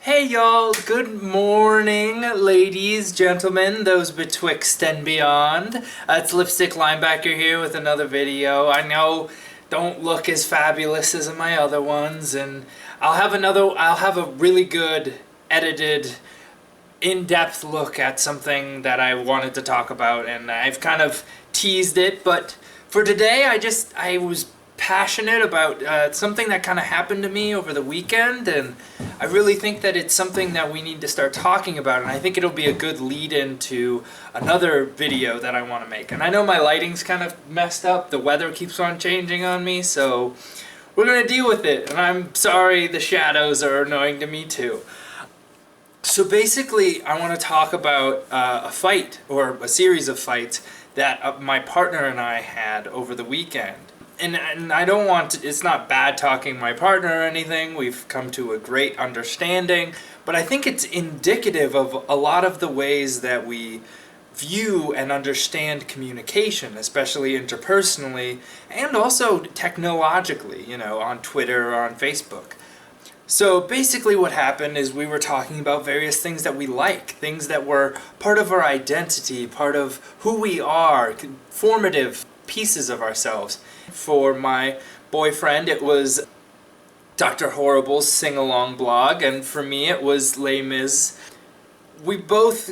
Hey y'all, good morning, ladies, gentlemen, those betwixt and beyond. It's Lipstick Linebacker here with another video. I know don't look as fabulous as my other ones, and I'll have a really good edited in-depth look at something that I wanted to talk about, and I've kind of teased it, but for today I was passionate about something that kind of happened to me over the weekend, and I really think that it's something that we need to start talking about, and I think it'll be a good lead into another video that I want to make. And I know my lighting's kind of messed up, the weather keeps on changing on me, so we're gonna deal with it, and I'm sorry the shadows are annoying to me too. So basically, I want to talk about a fight, or a series of fights, that my partner and I had over the weekend. And I don't want to, it's not bad talking my partner or anything, we've come to a great understanding, but I think it's indicative of a lot of the ways that we view and understand communication, especially interpersonally, and also technologically, on Twitter or on Facebook. So basically what happened is we were talking about various things that we like, things that were part of our identity, part of who we are, formative pieces of ourselves. For my boyfriend, it was Dr. Horrible's sing-along blog, and for me it was Les Mis. We both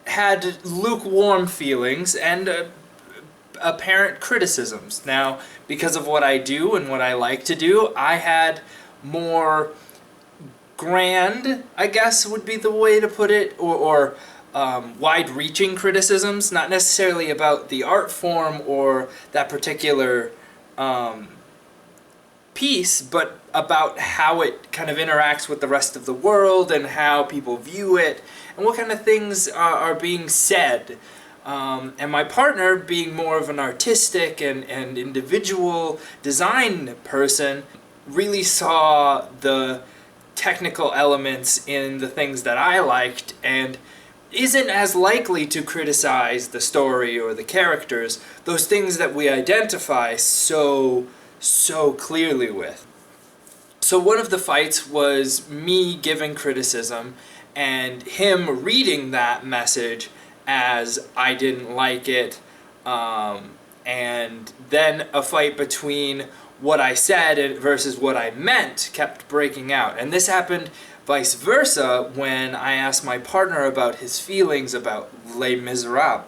had lukewarm feelings and apparent criticisms. Now, because of what I do and what I like to do, I had more grand, I guess would be the way to put it, or wide-reaching criticisms, not necessarily about the art form or that particular piece, but about how it kind of interacts with the rest of the world and how people view it and what kind of things are being said. And my partner, being more of an artistic and individual design person, really saw the technical elements in the things that I liked and isn't as likely to criticize the story or the characters, those things that we identify so clearly with. So one of the fights was me giving criticism and him reading that message as I didn't like it, and then a fight between what I said versus what I meant kept breaking out. And this happened vice versa when I asked my partner about his feelings about Les Miserables.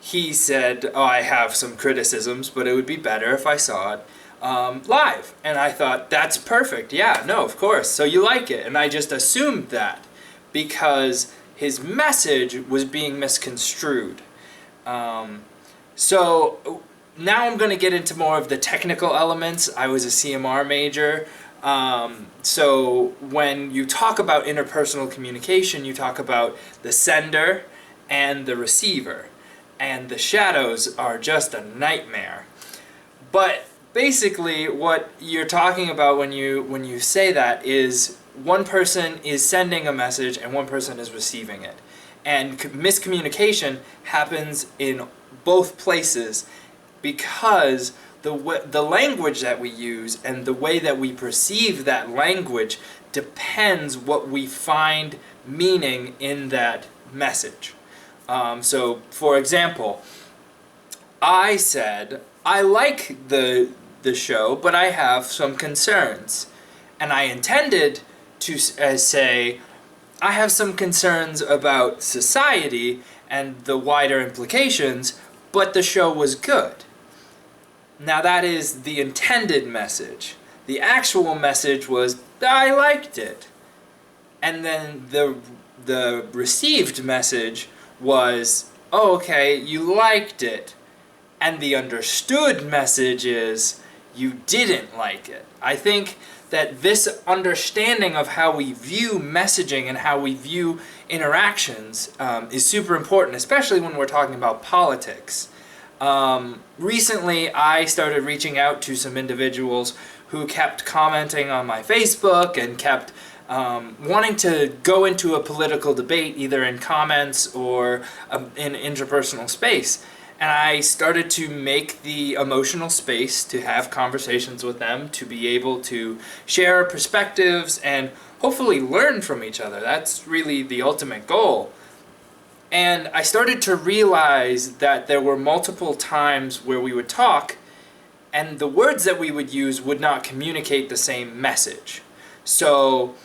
He said, oh, I have some criticisms, but it would be better if I saw it live. And I thought, that's perfect. Yeah, no, of course. So you like it. And I just assumed that because his message was being misconstrued. So now I'm going to get into more of the technical elements. I was a CMR major. So when you talk about interpersonal communication, you talk about the sender and the receiver. And the shadows are just a nightmare. But basically what you're talking about when you say that is one person is sending a message and one person is receiving it. And miscommunication happens in both places because the language that we use and the way that we perceive that language depends what we find meaning in that message. So, for example, I said, I like the show, but I have some concerns. And I intended to say, I have some concerns about society and the wider implications, but the show was good. Now that is the intended message. The actual message was, I liked it. And then the received message was, oh, okay, you liked it. And the understood message is, you didn't like it. I think that this understanding of how we view messaging and how we view interactions is super important, especially when we're talking about politics. Recently, I started reaching out to some individuals who kept commenting on my Facebook and kept wanting to go into a political debate, either in comments or in interpersonal space. And I started to make the emotional space to have conversations with them, to be able to share perspectives and hopefully learn from each other. That's really the ultimate goal. And I started to realize that there were multiple times where we would talk and the words that we would use would not communicate the same message. So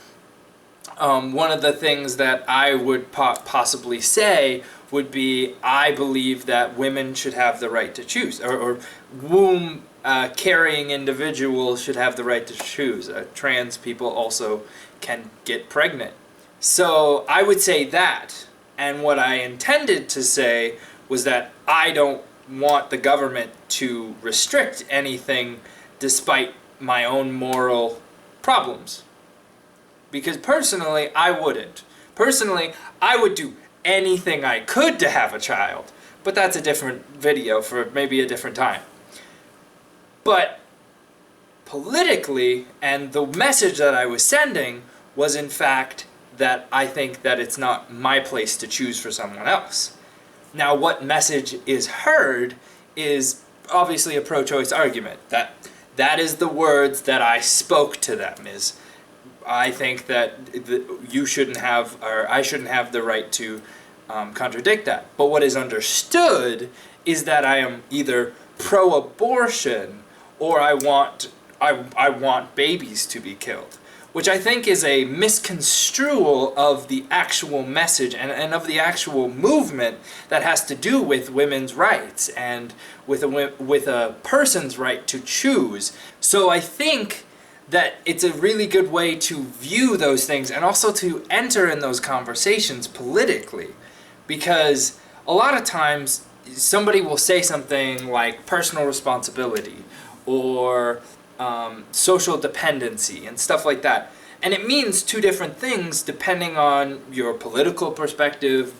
one of the things that I would possibly say would be, I believe that women should have the right to choose, or womb carrying individuals should have the right to choose. Trans people also can get pregnant. So I would say that, and what I intended to say was that I don't want the government to restrict anything despite my own moral problems. Because personally, I wouldn't. Personally, I would do anything I could to have a child. But that's a different video for maybe a different time. But politically, and the message that I was sending was in fact that I think that it's not my place to choose for someone else. Now, what message is heard is obviously a pro-choice argument. That is the words that I spoke to them, is I think that you shouldn't have, or I shouldn't have the right to contradict that. But what is understood is that I am either pro-abortion or I want babies to be killed, which I think is a misconstrual of the actual message and of the actual movement that has to do with women's rights and with a person's right to choose. So I think that it's a really good way to view those things and also to enter in those conversations politically, because a lot of times somebody will say something like personal responsibility or social dependency and stuff like that. And it means two different things depending on your political perspective.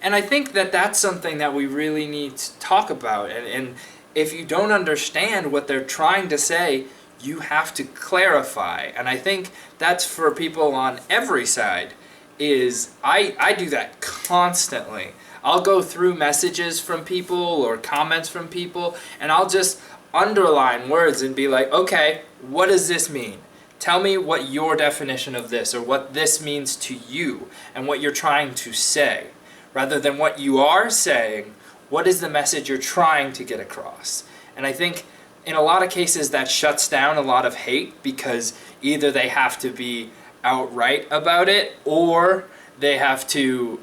And I think that that's something that we really need to talk about. And if you don't understand what they're trying to say, you have to clarify. And I think that's for people on every side. I do that constantly. I'll go through messages from people or comments from people, and I'll just underline words and be like, okay, what does this mean? Tell me what your definition of this, or what this means to you, and what you're trying to say. Rather than what you are saying, what is the message you're trying to get across? And I think in a lot of cases that shuts down a lot of hate, because either they have to be outright about it, or they have to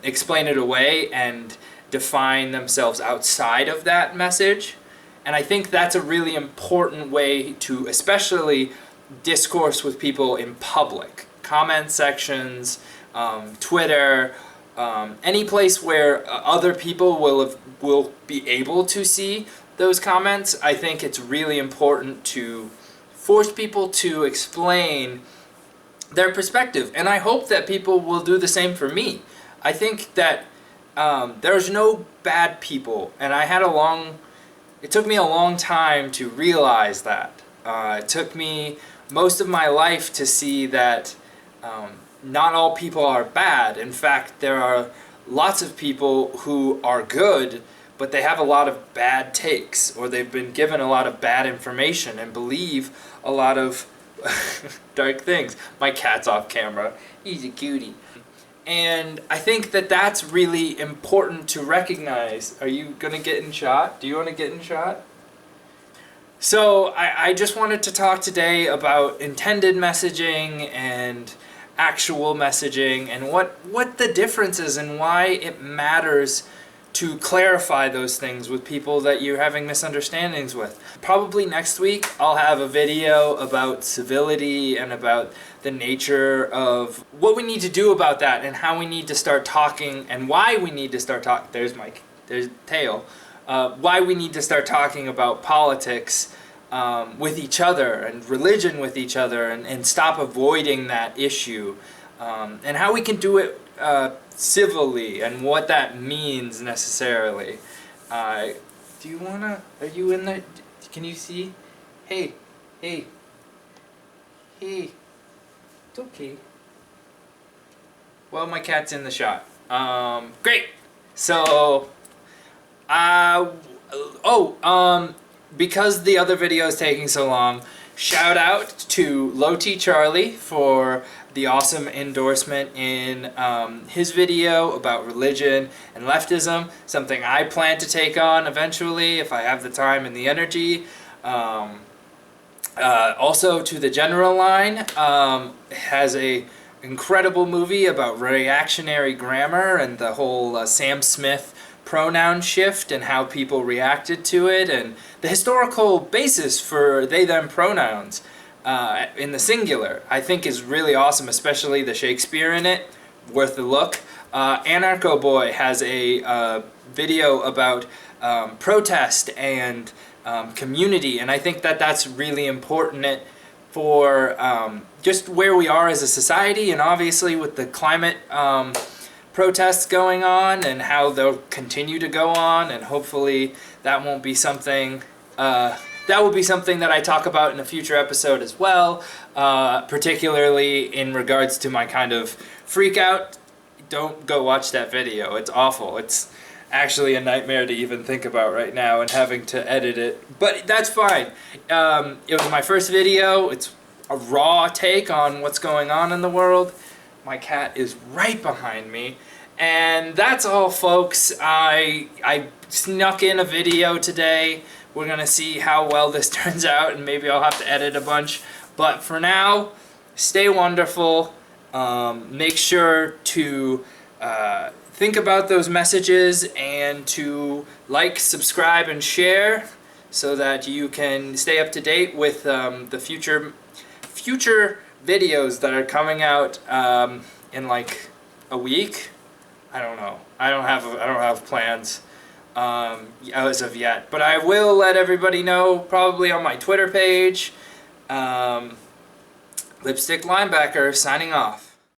explain it away and define themselves outside of that message. And I think that's a really important way to especially discourse with people in public. Comment sections, Twitter, any place where other people will be able to see those comments. I think it's really important to force people to explain their perspective. And I hope that people will do the same for me. I think that there's no bad people, and it took me a long time to realize that. It took me most of my life to see that not all people are bad. In fact, there are lots of people who are good, but they have a lot of bad takes, or they've been given a lot of bad information and believe a lot of dark things. My cat's off camera. He's a cutie. And I think that that's really important to recognize. Are you going to get in shot? Do you want to get in shot? So I just wanted to talk today about intended messaging and actual messaging, and what the difference is and why it matters to clarify those things with people that you're having misunderstandings with. Probably next week I'll have a video about civility and about the nature of what we need to do about that, and how we need to start talking, and why we need to start talking. There's tail. Why we need to start talking about politics with each other and religion with each other, and stop avoiding that issue, and how we can do it civilly, and what that means necessarily. Do you wanna? Are you in there? Can you see? Hey. It's okay. Well, my cat's in the shot. Great. So, because the other video is taking so long, shout out to Low T Charlie for the awesome endorsement in his video about religion and leftism, something I plan to take on eventually if I have the time and the energy. Also, to the general line, has a incredible movie about reactionary grammar and the whole Sam Smith pronoun shift and how people reacted to it, and the historical basis for they-them pronouns in the singular, I think is really awesome, especially the Shakespeare in it. Worth a look. Anarchaboi has a video about protest and community, and I think that that's really important for just where we are as a society, and obviously with the climate protests going on and how they'll continue to go on, and hopefully that won't be something that will be something that I talk about in a future episode as well, particularly in regards to my kind of freak out. Don't go watch that video. It's awful. It's actually a nightmare to even think about right now, and having to edit it. But that's fine. It was my first video. It's a raw take on what's going on in the world. My cat is right behind me. And that's all, folks. I snuck in a video today. We're going to see how well this turns out, and maybe I'll have to edit a bunch. But for now, stay wonderful. Make sure to think about those messages, and to like, subscribe, and share so that you can stay up to date with the future videos that are coming out in like a week. I don't know. I don't have plans as of yet, but I will let everybody know probably on my Twitter page. Lipstick Linebacker signing off.